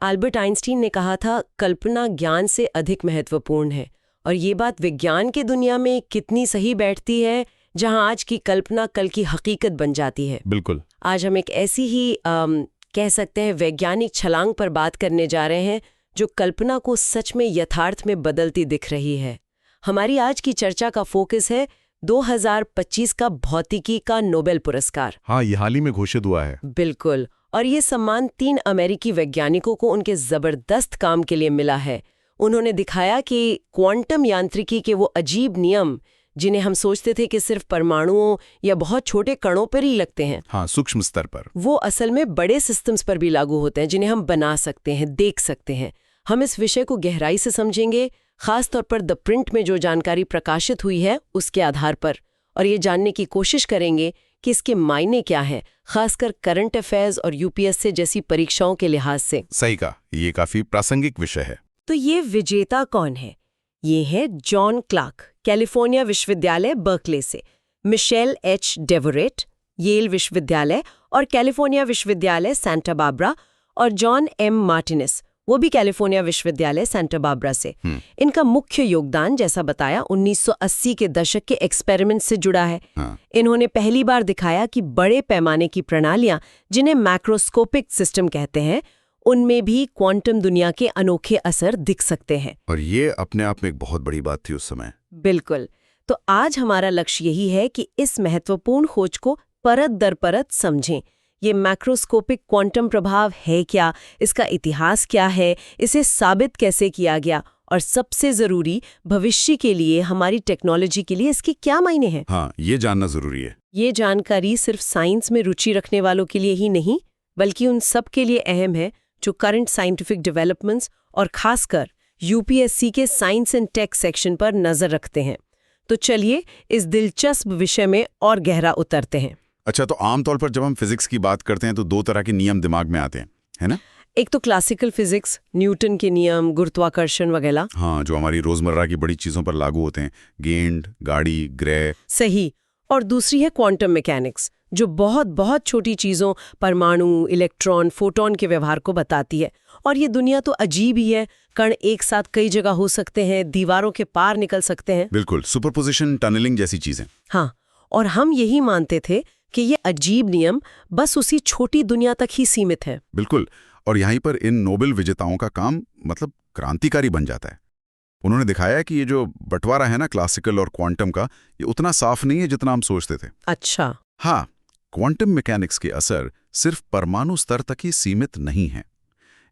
Albert Einstein ने कहा था, कल्पना ज्ञान से अधिक महत्वपूर्ण है। और ये बात विज्ञान की दुनिया में कितनी सही बैठती है, जहां आज की कल्पना कल की हकीकत बन जाती है। बिल्कुल। आज हम एक ऐसी ही कह सकते हैं वैज्ञानिक छलांग पर बात करने जा रहे हैं जो कल्पना को सच में यथार्थ में बदलती दिख रही है। हमारी आज की चर्चा का फोकस है 2025 का भौतिकी का नोबेल पुरस्कार। हाँ, ये हाल ही में घोषित हुआ है। बिल्कुल। और ये सम्मान 3 अमेरिकी वैज्ञानिकों को उनके जबरदस्त काम के लिए मिला है। उन्होंने दिखाया कि क्वांटम यांत्रिकी के वो अजीब नियम, जिन्हें हम सोचते थे कि सिर्फ परमाणुओं या बहुत छोटे कणों पर ही लगते हैं, हाँ, सूक्ष्म स्तर पर, वो असल में बड़े सिस्टम्स पर भी लागू होते हैं, जिन्हें हम बना सकते हैं, देख सकते हैं। हम इस विषय को गहराई से समझेंगे, खास तौर पर द प्रिंट में जो जानकारी प्रकाशित हुई है उसके आधार पर, और ये जानने की कोशिश करेंगे कि इसके मायने क्या हैं, खासकर करंट अफेयर्स और यूपीएससी जैसी परीक्षाओं के लिहाज से। सही कहा, ये काफी प्रासंगिक विषय है। तो ये विजेता कौन है? ये है जॉन क्लार्क, कैलिफोर्निया विश्वविद्यालय बर्कले से, मिशेल एच डेवोरेट, येल विश्वविद्यालय और कैलिफोर्निया विश्वविद्यालय सेंटा बार्बरा, और जॉन एम मार्टिनेस, वो भी कैलिफोर्निया विश्वविद्यालय सेंटा बार्बरा से। इनका मुख्य योगदान, जैसा बताया, 1980 के दशक के एक्सपेरिमेंट से जुड़ा है। इन्होंने पहली बार दिखाया कि बड़े पैमाने की प्रणालियां, जिन्हें मैक्रोस्कोपिक सिस्टम कहते हैं, उनमें भी क्वांटम दुनिया के अनोखे असर दिख सकते हैं। और ये अपने आप में एक बहुत बड़ी बात थी उस समय। बिल्कुल। तो आज हमारा लक्ष्य यही है कि इस महत्वपूर्ण खोज को परत दर परत समझें। ये मैक्रोस्कोपिक क्वांटम प्रभाव है क्या, इसका इतिहास क्या है, इसे साबित कैसे किया गया, और सबसे जरूरी, भविष्य के लिए, हमारी टेक्नोलॉजी के लिए इसके क्या मायने हैं। हाँ, ये जानना जरूरी है। ये जानकारी सिर्फ साइंस में रुचि रखने वालों के लिए ही नहीं, बल्कि उन सब के लिए अहम है जो करंट साइंटिफिक डेवलपमेंट्स और खासकर यूपीएससी के साइंस एंड टेक सेक्शन पर नजर रखते हैं। तो चलिए इस दिलचस्प विषय में और गहरा उतरते हैं। अच्छा, तो आमतौर पर जब हम फिजिक्स की बात करते हैं तो 2 तरह के नियम दिमाग में आते हैं, है ना? एक तो क्लासिकल फिजिक्स, न्यूटन के नियम, गुरुत्वाकर्षण वगैरह। हाँ, जो हमारी रोजमर्रा की बड़ी चीजों पर लागू होते हैं, गेंद, गाड़ी, ग्रह। सही। और दूसरी है क्वांटम मैकेनिक्स, जो बहुत बहुत छोटी चीजों, परमाणु, इलेक्ट्रॉन, फोटॉन के व्यवहार को बताती है। और ये दुनिया तो अजीब ही है, कण एक साथ कई जगह हो सकते हैं, दीवारों के पार निकल सकते हैं। बिल्कुल, सुपरपोजिशन, टनलिंग जैसी चीजें। हाँ, और हम यही मानते थे कि ये अजीब नियम बस उसी छोटी दुनिया तक ही सीमित है। बिल्कुल, और यहीं पर इन नोबेल विजेताओं का काम मतलब क्रांतिकारी बन जाता है। उन्होंने दिखाया कि ये जो बंटवारा है ना क्लासिकल और क्वांटम का, ये उतना साफ नहीं है जितना हम सोचते थे। अच्छा। हाँ, क्वांटम मैकेनिक्स के असर सिर्फ परमाणु स्तर तक ही सीमित नहीं है।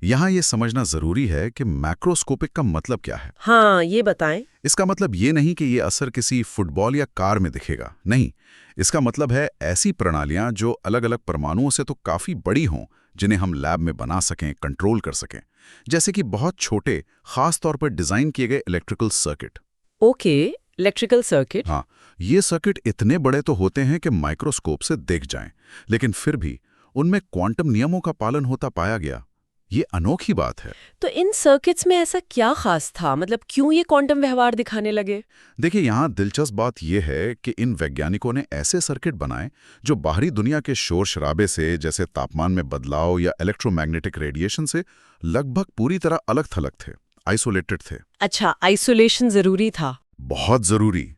यहाँ ये समझना जरूरी है कि मैक्रोस्कोपिक का मतलब क्या है। हाँ, ये बताएं। इसका मतलब ये नहीं कि ये असर किसी फुटबॉल या कार में दिखेगा, नहीं। इसका मतलब है ऐसी प्रणालियां जो अलग अलग परमाणुओं से तो काफी बड़ी हों, जिन्हें हम लैब में बना सकें, कंट्रोल कर सकें। जैसे कि बहुत छोटे, खास तौर पर डिजाइन किए गए electrical circuit. Okay, electrical circuit. हाँ, ये सर्किट इतने बड़े तो होते हैं कि माइक्रोस्कोप से दिख जाएं, लेकिन फिर भी उनमें क्वांटम नियमों का पालन होता पाया गया। ये अनोखी बात है। तो इन सर्किट्स में ऐसा क्या खास था, मतलब क्यों ये क्वांटम व्यवहार दिखाने लगे? देखिए, यहाँ दिलचस्प बात यह है कि इन वैज्ञानिकों ने ऐसे सर्किट बनाए जो बाहरी दुनिया के शोर शराबे से, जैसे तापमान में बदलाव या इलेक्ट्रोमैग्नेटिक रेडिएशन से, लगभग पूरी तरह अलग थलग थे, आइसोलेटेड थे। अच्छा, आइसोलेशन जरूरी था। बहुत जरूरी,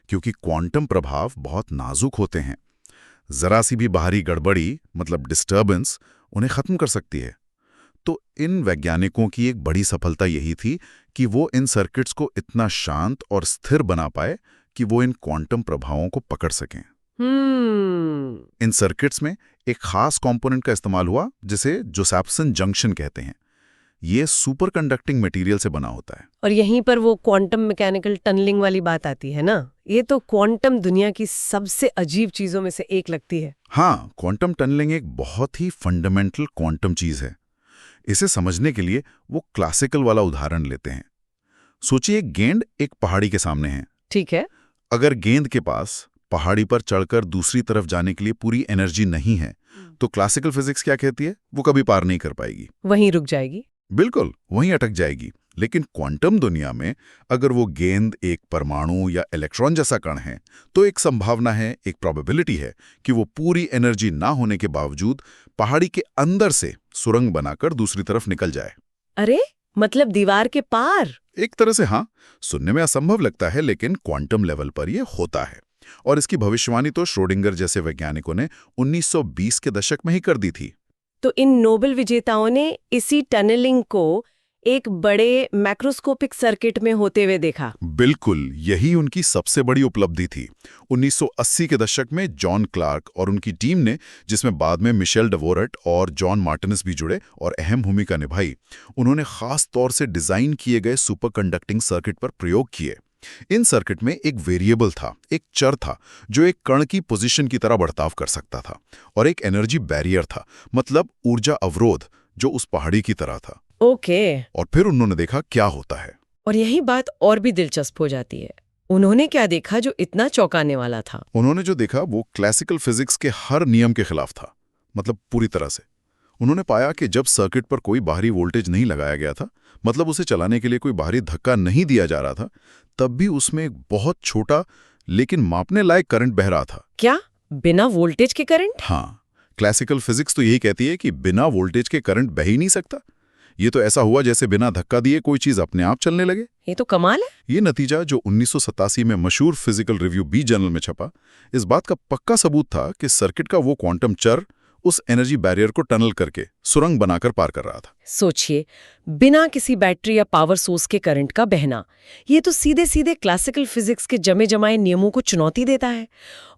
क्योंकि क्वांटम प्रभाव बहुत नाजुक होते हैं। जरा सी भी बाहरी गड़बड़ी, मतलब डिस्टर्बेंस, उन्हें खत्म कर सकती है। तो इन वैज्ञानिकों की एक बड़ी सफलता यही थी कि वो इन सर्किट्स को इतना शांत और स्थिर बना पाए कि वो इन क्वांटम प्रभावों को पकड़ सकें। इन सर्किट्स में एक खास कंपोनेंट का इस्तेमाल हुआ जिसे जोसेफ्सन जंक्शन कहते हैं। ये सुपर कंडक्टिंग मटेरियल से बना होता है। और यहीं पर वो क्वांटम मैकेनिकल टनलिंग वाली बात आती है ना। ये तो क्वांटम दुनिया की सबसे अजीब चीजों में से एक लगती है। हाँ, क्वांटम टनलिंग एक बहुत ही फंडामेंटल क्वांटम चीज है। इसे समझने के लिए वो क्लासिकल वाला उदाहरण लेते हैं। सोचिए, गेंद एक पहाड़ी के सामने है। ठीक है। अगर गेंद के पास पहाड़ी पर चढ़कर दूसरी तरफ जाने के लिए पूरी एनर्जी नहीं है, तो क्लासिकल फिजिक्स क्या कहती है? वो कभी पार नहीं कर पाएगी, वहीं रुक जाएगी। बिल्कुल, वहीं अटक जाएगी। लेकिन क्वांटम दुनिया में अगर वो गेंद एक परमाणु या इलेक्ट्रॉन जैसा कण है, तो एक संभावना है, एक प्रोबेबिलिटी है कि वो पूरी एनर्जी ना होने के बावजूद पहाड़ी के अंदर से सुरंग बनाकर दूसरी तरफ निकल जाए। अरे मतलब दीवार के पार। एक तरह से हाँ, सुनने में असंभव लगता है लेकिन क्वांटम लेवल पर यह होता है। और इसकी भविष्यवाणी तो श्रोडिंगर जैसे वैज्ञानिकों ने 1920 के दशक में ही कर दी थी। तो इन नोबेल विजेताओं ने इसी टनलिंग को एक बड़े मैक्रोस्कोपिक सर्किट में होते हुए देखा। बिल्कुल, यही उनकी सबसे बड़ी उपलब्धि थी। 1980 के दशक में जॉन क्लार्क और उनकी टीम ने, जिसमें बाद में मिशेल डेवोरेट और जॉन मार्टिनस भी जुड़े और अहम भूमिका निभाई, उन्होंने खास तौर से डिजाइन किए गए सुपरकंडक्टिंग सर्किट पर प्रयोग किए। इन सर्किट में एक वेरिएबल था, एक चर था, जो एक कण की पोजीशन की तरह बर्ताव कर सकता था, और एक एनर्जी बैरियर था, मतलब ऊर्जा अवरोध, जो उस पहाड़ी की तरह था। ओके। और फिर उन्होंने देखा क्या होता है। और यही बात और भी दिलचस्प हो जाती है। उन्होंने क्या देखा जो इतना चौंकाने वाला था? उन्होंने जो देखा वो क्लासिकल फिजिक्स के हर नियम के खिलाफ था, मतलब पूरी तरह से। उन्होंने पाया कि जब सर्किट पर कोई बाहरी वोल्टेज नहीं लगाया गया था, मतलब उसे चलाने के लिए कोई बाहरी धक्का नहीं दिया जा रहा था, तब भी उसमें एक बहुत छोटा लेकिन मापने लायक करंट बह रहा था। क्या बिना वोल्टेज के करंट? हाँ, क्लासिकल फिजिक्स तो यही कहती है कि बिना वोल्टेज के करंट बह ही नहीं सकता। ये तो ऐसा हुआ जैसे बिना धक्का दिए कोई चीज अपने आप चलने लगे। ये तो कमाल है। ये नतीजा, जो 1987 में मशहूर फिजिकल रिव्यू बी जर्नल में छपा, इस बात का पक्का सबूत था कि सर्किट का वो क्वांटम चर उस एनर्जी बैरियर को टनल करके सुरंग बनाकर पार कर रहा था। सोचिए, बिना किसी बैटरी या पावर सोर्स के करंट का बहना, ये तो सीधे सीधे क्लासिकल फिजिक्स के जमे जमाए नियमों को चुनौती देता है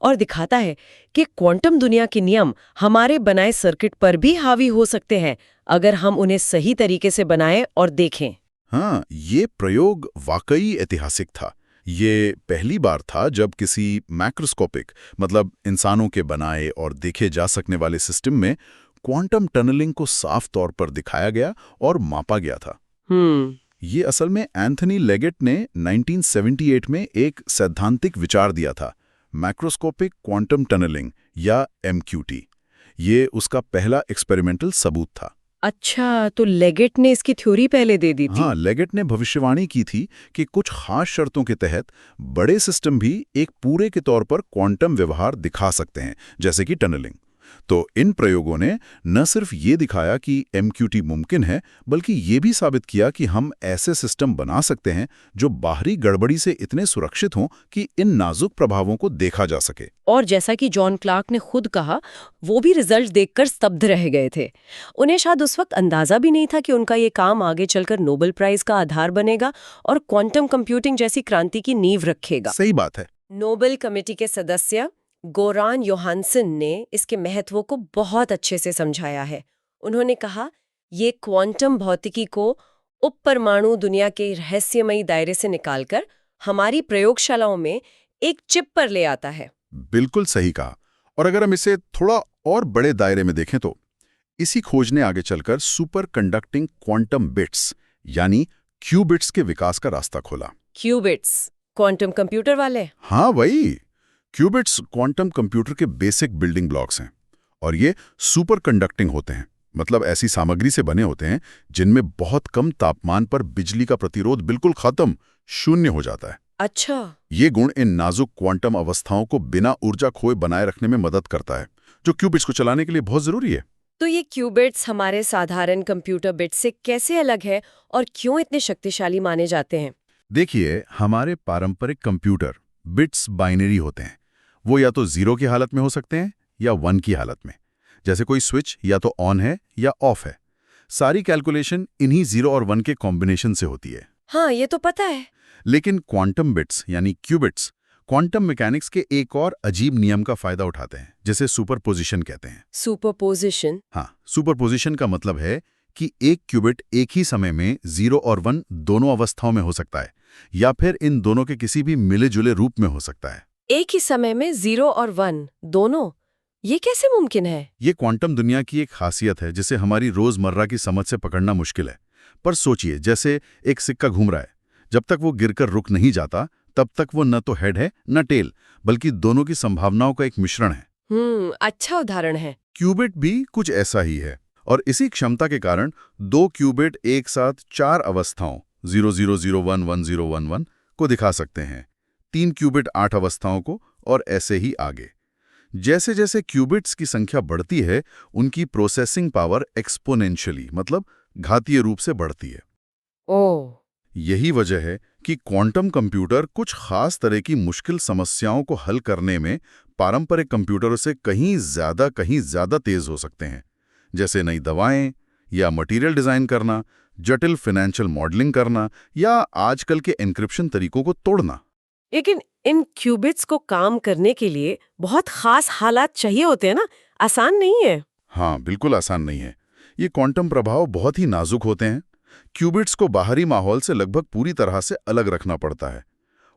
और दिखाता है कि क्वांटम दुनिया के नियम हमारे बनाए सर्किट पर भी हावी हो सकते हैं, अगर हम उन्हें सही तरीके से बनाएं और देखें। हाँ, ये प्रयोग वाकई ऐतिहासिक था। ये पहली बार था जब किसी मैक्रोस्कोपिक, मतलब इंसानों के बनाए और देखे जा सकने वाले सिस्टम में क्वांटम टनलिंग को साफ तौर पर दिखाया गया और मापा गया था। ये असल में एंथनी लेगेट ने 1978 में एक सैद्धांतिक विचार दिया था, मैक्रोस्कोपिक क्वांटम टनलिंग या MQT। ये उसका पहला एक्सपेरिमेंटल सबूत था। अच्छा, तो लेगेट ने इसकी थ्योरी पहले दे दी थी। हाँ, लेगेट ने भविष्यवाणी की थी कि कुछ खास शर्तों के तहत बड़े सिस्टम भी एक पूरे के तौर पर क्वांटम व्यवहार दिखा सकते हैं, जैसे कि टनलिंग। तो इन प्रयोगों ने न सिर्फ ये दिखाया कि MQT मुमकिन है, बल्कि ये भी साबित किया कि हम ऐसे सिस्टम बना सकते हैं जो बाहरी गड़बड़ी से इतने सुरक्षित हों कि इन नाजुक प्रभावों को देखा जा सके। और जैसा कि जॉन क्लार्क ने खुद कहा, वो भी रिजल्ट देखकर स्तब्ध रह गए थे। उन्हें शायद उस वक्त अंदाजा भी नहीं था कि उनका ये काम आगे चलकर नोबेल प्राइज का आधार बनेगा और क्वांटम कंप्यूटिंग जैसी क्रांति की नींव रखेगा। सही बात है। नोबेल कमेटी के सदस्य गोरान योहानसन ने इसके महत्व को बहुत अच्छे से समझाया है। उन्होंने कहा, ये क्वांटम भौतिकी को उपपरमाणु दुनिया के रहस्यमयी दायरे से निकालकर हमारी प्रयोगशालाओं में एक चिप पर ले आता है। बिल्कुल सही कहा। और अगर हम इसे थोड़ा और बड़े दायरे में देखें तो इसी खोज ने आगे चलकर सुपर कंडक्टिंग क्वांटम बिट्स यानी क्यूबिट्स के विकास का रास्ता खोला। क्यूबिट्स क्वांटम कंप्यूटर वाले? हाँ, वही। क्यूबिट्स क्वांटम कंप्यूटर के बेसिक बिल्डिंग ब्लॉक्स हैं और ये सुपर कंडक्टिंग होते हैं, मतलब ऐसी सामग्री से बने होते हैं जिनमें बहुत कम तापमान पर बिजली का प्रतिरोध बिल्कुल खत्म, शून्य हो जाता है। अच्छा। ये गुण इन नाजुक क्वांटम अवस्थाओं को बिना ऊर्जा खोए बनाए रखने में मदद करता है, जो क्यूबिट्स को चलाने के लिए बहुत जरूरी है। तो ये क्यूबिट्स हमारे साधारण कंप्यूटर बिट्स से कैसे अलग है और क्यों इतने शक्तिशाली माने जाते हैं? देखिए, हमारे पारंपरिक कंप्यूटर बिट्स बाइनरी होते हैं। वो या तो 0 की हालत में हो सकते हैं या 1 की हालत में, जैसे कोई स्विच या तो ऑन है या ऑफ है। सारी कैलकुलेशन इन्हीं 0 और 1 के कॉम्बिनेशन से होती है। हाँ, ये तो पता है। लेकिन क्वांटम बिट्स यानी क्यूबिट्स क्वांटम मैकेनिक्स के एक और अजीब नियम का फायदा उठाते हैं, जिसे सुपरपोजिशन कहते हैं। सुपरपोजिशन? हाँ, सुपरपोजिशन का मतलब है कि एक क्यूबिट एक ही समय में 0 और 1 दोनों अवस्थाओं में हो सकता है, या फिर इन दोनों के किसी भी मिले जुले रूप में हो सकता है। एक ही समय में 0 और 1 दोनों? ये कैसे मुमकिन है? ये क्वांटम दुनिया की एक खासियत है जिसे हमारी रोजमर्रा की समझ से पकड़ना मुश्किल है। पर सोचिए, जैसे एक सिक्का घूम रहा है, जब तक वो गिरकर रुक नहीं जाता तब तक वो न तो हेड है न टेल, बल्कि दोनों की संभावनाओं का एक मिश्रण है। अच्छा उदाहरण है। क्यूबिट भी कुछ ऐसा ही है, और इसी क्षमता के कारण 2 क्यूबिट एक साथ 4 अवस्थाओं 00011011 को दिखा सकते हैं, 3 क्यूबिट 8 अवस्थाओं को, और ऐसे ही आगे। जैसे जैसे क्यूबिट्स की संख्या बढ़ती है, उनकी प्रोसेसिंग पावर एक्सपोनेंशियली, मतलब घातीय रूप से बढ़ती है। ओह, यही वजह है कि क्वांटम कंप्यूटर कुछ खास तरह की मुश्किल समस्याओं को हल करने में पारंपरिक कंप्यूटरों से कहीं ज्यादा तेज हो सकते हैं, जैसे नई दवाएं या मटेरियल डिजाइन करना, जटिल फाइनेंशियल मॉडलिंग करना या आजकल के एन्क्रिप्शन तरीकों को तोड़ना। लेकिन इन क्यूबिट्स को काम करने के लिए बहुत खास हालात चाहिए होते हैं ना, आसान नहीं है। हाँ, बिल्कुल आसान नहीं है। ये क्वांटम प्रभाव बहुत ही नाजुक होते हैं। क्यूबिट्स को बाहरी माहौल से लगभग पूरी तरह से अलग रखना पड़ता है।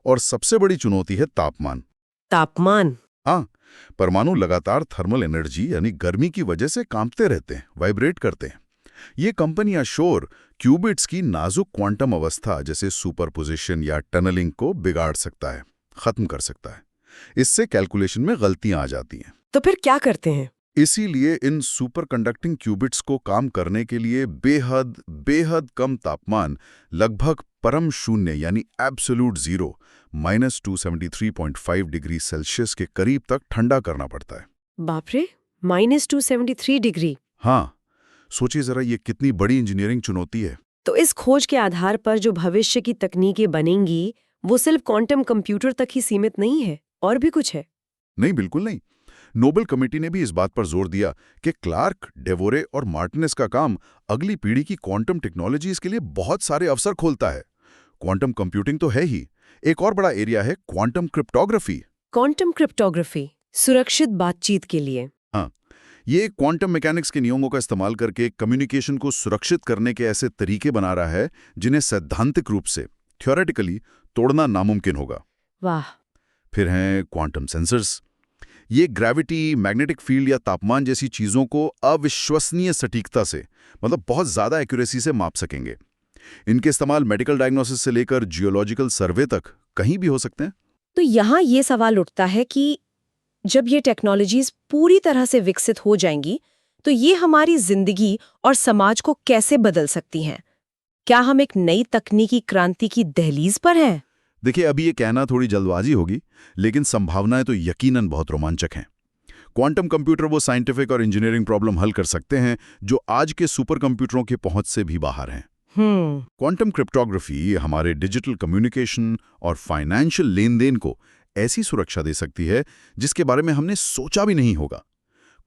और सबसे बड़ी चुनौती है तापमान। तापमान? हाँ, परमाणु लगातार थर्मल एनर्जी यानी गर्मी की वजह से कांपते रहते हैं, वाइब्रेट करते हैं। ये कंपन या शोर क्यूबिट्स की नाजुक क्वांटम अवस्था जैसे सुपरपोजिशन या टनलिंग को बिगाड़ सकता है, खत्म कर सकता है। इससे कैलकुलेशन में गलतियां आ जाती हैं। तो फिर क्या करते हैं? इसीलिए इन सुपर कंडक्टिंग क्यूबिट्स को काम करने के लिए बेहद कम तापमान, लगभग परम शून्य यानी एब्सोल्यूट जीरो -273.5 डिग्री सेल्सियस के करीब तक ठंडा करना पड़ता है। बाप रे, -273 डिग्री? हाँ, सोचिए जरा ये कितनी बड़ी इंजीनियरिंग चुनौती है। तो इस खोज के आधार पर जो भविष्य की तकनीकें बनेंगी, वो सिर्फ क्वांटम कंप्यूटर तक ही सीमित नहीं है, और भी कुछ है? नहीं, बिल्कुल नहीं। नोबेल कमेटी ने भी इस बात पर जोर दिया कि क्लार्क, डेवोरे और मार्टिनेस का काम अगली पीढ़ी की क्वांटम टेक्नोलॉजीज के लिए बहुत सारे अवसर खोलता है। क्वांटम कंप्यूटिंग तो है ही, एक और बड़ा एरिया है क्वांटम क्रिप्टोग्राफी। क्वांटम क्रिप्टोग्राफी, सुरक्षित बातचीत के लिए? हाँ, ये क्वांटम मैकेनिक्स के नियमों का इस्तेमाल करके कम्युनिकेशन को सुरक्षित करने के ऐसे तरीके बना रहा है जिन्हें सैद्धांतिक रूप से, थ्योरेटिकली, तोड़ना नामुमकिन होगा। वाह! फिर हैं क्वांटम सेंसर्स। ये ग्रेविटी, मैग्नेटिक फील्ड या तापमान जैसी चीजों को अविश्वसनीय सटीकता से, मतलब बहुत ज्यादा एक्यूरेसी से माप सकेंगे। इनके इस्तेमाल मेडिकल डायग्नोसिस से लेकर जियोलॉजिकल सर्वे तक कहीं भी हो सकते हैं। तो यहाँ ये सवाल उठता है कि जब ये टेक्नोलॉजीज पूरी तरह से विकसित हो जाएंगी, तो ये हमारी जिंदगी और समाज को कैसे बदल सकती हैं? क्या हम एक नई तकनीकी क्रांति की दहलीज पर हैं? देखिए, अभी ये कहना थोड़ी जल्दबाजी होगी, लेकिन संभावनाएं तो यकीनन बहुत रोमांचक हैं। क्वांटम कंप्यूटर वो साइंटिफिक और इंजीनियरिंग प्रॉब्लम हल कर सकते हैं जो आज के सुपर कंप्यूटरों की पहुंच से भी बाहर हैं। क्वांटम क्रिप्टोग्राफी हमारे डिजिटल कम्युनिकेशन और फाइनेंशियल लेन-देन को ऐसी सुरक्षा दे सकती है जिसके बारे में हमने सोचा भी नहीं होगा।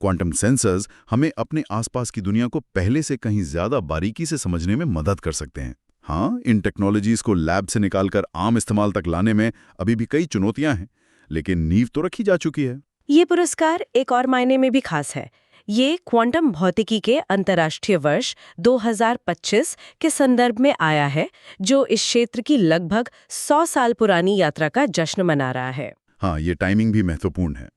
क्वांटम सेंसर्स हमें अपने आसपास की दुनिया को पहले से कहीं ज्यादा बारीकी से समझने में मदद कर सकते हैं। हाँ, इन टेक्नोलॉजीज को लैब से निकालकर आम इस्तेमाल तक लाने में अभी भी कई चुनौतियां हैं, लेकिन नींव तो रखी जा चुकी है। ये पुरस्कार एक और मायने में भी खास है। ये क्वांटम भौतिकी के अंतर्राष्ट्रीय वर्ष 2025 के संदर्भ में आया है, जो इस क्षेत्र की लगभग 100 साल पुरानी यात्रा का जश्न मना रहा है। हाँ, ये टाइमिंग भी महत्वपूर्ण है।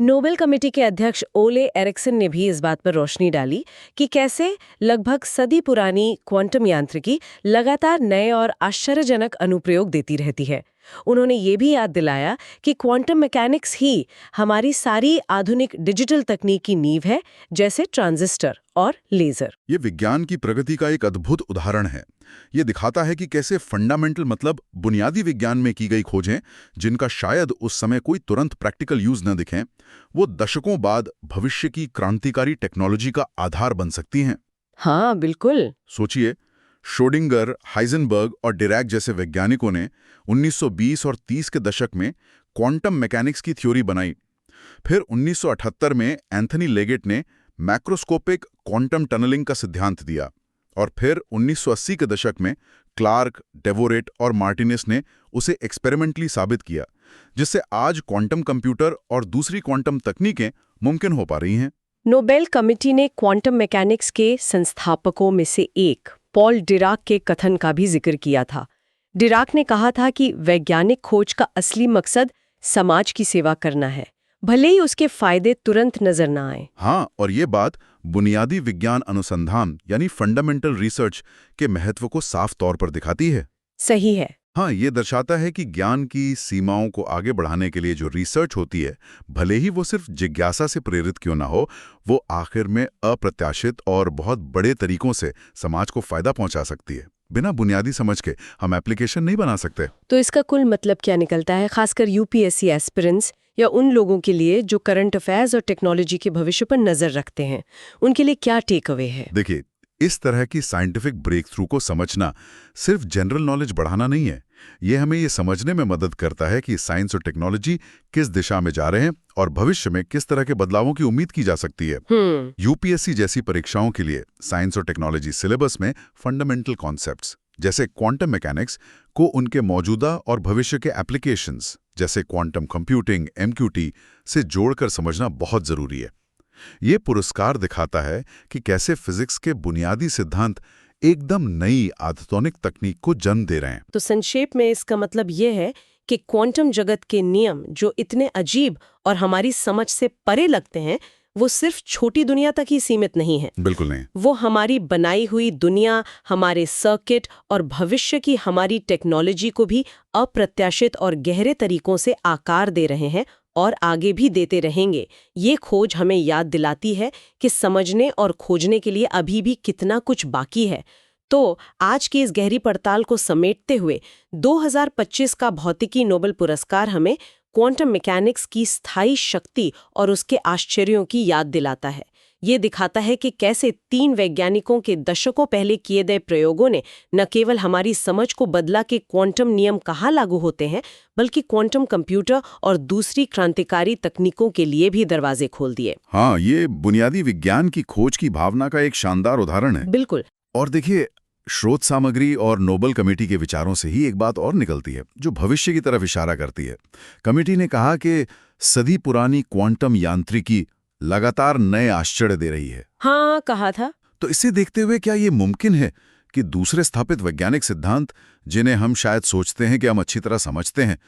नोबेल कमेटी के अध्यक्ष ओले एरिक्सन ने भी इस बात पर रोशनी डाली कि कैसे लगभग सदी पुरानी क्वांटम यांत्रिकी लगातार नए और आश्चर्यजनक अनुप्रयोग देती रहती है। उन्होंने ये भी याद दिलाया कि क्वांटम मैकेनिक्स ही हमारी सारी आधुनिक डिजिटल तकनीक की नींव है, जैसे ट्रांजिस्टर और लेजर। ये विज्ञान की प्रगति का एक अद्भुत उदाहरण है। ये दिखाता है कि कैसे फंडामेंटल, मतलब बुनियादी विज्ञान में की गई खोजें, जिनका शायद उस समय कोई तुरंत प्रैक्टिकल यूज न दिखें, वो दशकों बाद भविष्य की क्रांतिकारी टेक्नोलॉजी का आधार बन सकती हैं। हाँ, बिल्कुल। सोचिए, श्रोडिंगर, हाइजेनबर्ग और डिरैक जैसे वैज्ञानिकों ने 1920 और 30 के दशक में क्वांटम मैकेनिक्स की थ्योरी बनाई। फिर 1978 में एंथनी लेगेट ने मैक्रोस्कोपिक क्वांटम टनलिंग का सिद्धांत दिया, और फिर 1980 के दशक में क्लार्क, डेवोरेट और मार्टिनेस ने उसे एक्सपेरिमेंटली साबित किया, जिससे आज क्वांटम कंप्यूटर और दूसरी क्वांटम तकनीकें मुमकिन हो पा रही हैं। नोबेल कमेटी ने क्वांटम मैकेनिक्स के संस्थापकों में से एक पॉल डिराक के कथन का भी जिक्र किया था। डिराक ने कहा था कि वैज्ञानिक खोज का असली मकसद समाज की सेवा करना है, भले ही उसके फायदे तुरंत नजर न आए। हाँ, और ये बात बुनियादी विज्ञान अनुसंधान यानी फंडामेंटल रिसर्च के महत्व को साफ तौर पर दिखाती है। सही है। हाँ, ये दर्शाता है कि ज्ञान की सीमाओं को आगे बढ़ाने के लिए जो रिसर्च होती है, भले ही वो सिर्फ जिज्ञासा से प्रेरित क्यों ना हो, वो आखिर में अप्रत्याशित और बहुत बड़े तरीकों से समाज को फायदा पहुंचा सकती है। बिना बुनियादी समझ के हम एप्लीकेशन नहीं बना सकते। तो इसका कुल मतलब क्या निकलता है, खासकर यूपीएससी एस्पिरेंट्स या उन लोगों के लिए जो करंट अफेयर्स और टेक्नोलॉजी के भविष्य पर नजर रखते हैं? उनके लिए क्या टेक अवे है? देखिए, इस तरह की साइंटिफिक ब्रेक थ्रू को समझना सिर्फ जनरल नॉलेज बढ़ाना नहीं है, ये हमें ये समझने में मदद करता है कि साइंस और टेक्नोलॉजी किस दिशा में जा रहे हैं और भविष्य में किस तरह के बदलावों की उम्मीद की जा सकती है। यूपीएससी जैसी परीक्षाओं के लिए साइंस और टेक्नोलॉजी सिलेबस में फंडामेंटल कॉन्सेप्ट्स जैसे क्वांटम मैकेनिक्स को उनके मौजूदा और भविष्य के एप्लीकेशंस जैसे क्वांटम कंप्यूटिंग, एमक्यूटी से जोड़कर समझना बहुत जरूरी है। ये पुरस्कार दिखाता है कि कैसे फिजिक्स के बुनियादी सिद्धांत एकदम नई आधुनिक तकनीक को जन्म दे रहे हैं। तो संक्षेप में इसका मतलब ये है कि क्वांटम जगत के नियम जो इतने अजीब और हमारी समझ से परे लगते हैं, वो सिर्फ छोटी दुनिया तक ही सीमित नहीं है। बिल्कुल नहीं। वो हमारी बनाई हुई दुनिया, हमारे सर्किट और भविष्य की हमारी टेक्नोलॉजी को भी अप्रत्याशित और गहरे तरीकों से आकार दे रहे हैं और आगे भी देते रहेंगे। ये खोज हमें याद दिलाती है कि समझने और खोजने के लिए अभी भी कितना कुछ बाकी है। तो आज की इस गहरी पड़ताल को समेटते हुए 2025 का भौतिकी नोबेल पुरस्कार हमें क्वांटम मैकेनिक्स की स्थायी शक्ति और उसके आश्चर्यों की याद दिलाता है। ये दिखाता है कि कैसे 3 वैज्ञानिकों के दशकों पहले किए गए प्रयोगों ने न केवल हमारी समझ को बदला कि क्वांटम नियम कहाँ लागू होते हैं, बल्कि क्वांटम कंप्यूटर और दूसरी क्रांतिकारी तकनीकों के लिए भी दरवाजे खोल दिए। हाँ, ये बुनियादी विज्ञान की खोज की भावना का एक शानदार उदाहरण है। बिल्कुल। और देखिए, स्रोत सामग्री और नोबेल कमेटी के विचारों से ही एक बात और निकलती है जो भविष्य की तरफ इशारा करती है। कमेटी ने कहा कि सदी पुरानी क्वांटम यांत्रिकी लगातार नए आश्चर्य दे रही है। हाँ, कहा था। तो इसे देखते हुए क्या ये मुमकिन है कि दूसरे स्थापित वैज्ञानिक सिद्धांत, जिन्हें हम शायद सोचते हैं कि हम अच्छी तरह समझते हैं,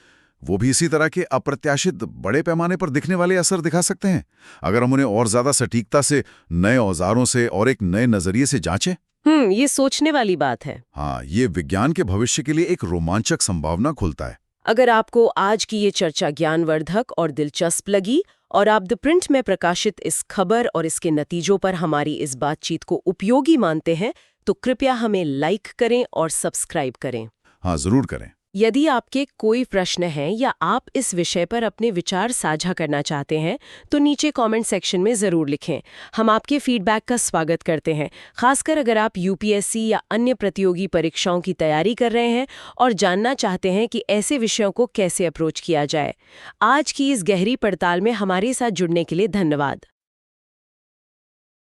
वो भी इसी तरह के अप्रत्याशित बड़े पैमाने पर दिखने वाले असर दिखा सकते हैं, अगर हम उन्हें और ज्यादा सटीकता से, नए औजारों से और एक नए नजरिए से जांचें? ये सोचने वाली बात है। हाँ, ये विज्ञान के भविष्य के लिए एक रोमांचक संभावना खुलता है। अगर आपको आज की ये चर्चा ज्ञानवर्धक और दिलचस्प लगी और आप द प्रिंट में प्रकाशित इस खबर और इसके नतीजों पर हमारी इस बातचीत को उपयोगी मानते हैं, तो कृपया हमें लाइक करें और सब्सक्राइब करें। हाँ, जरूर करें। यदि आपके कोई प्रश्न हैं या आप इस विषय पर अपने विचार साझा करना चाहते हैं, तो नीचे कमेंट सेक्शन में ज़रूर लिखें। हम आपके फीडबैक का स्वागत करते हैं, खासकर अगर आप यूपीएससी या अन्य प्रतियोगी परीक्षाओं की तैयारी कर रहे हैं और जानना चाहते हैं कि ऐसे विषयों को कैसे अप्रोच किया जाए। आज की इस गहरी पड़ताल में हमारे साथ जुड़ने के लिए धन्यवाद।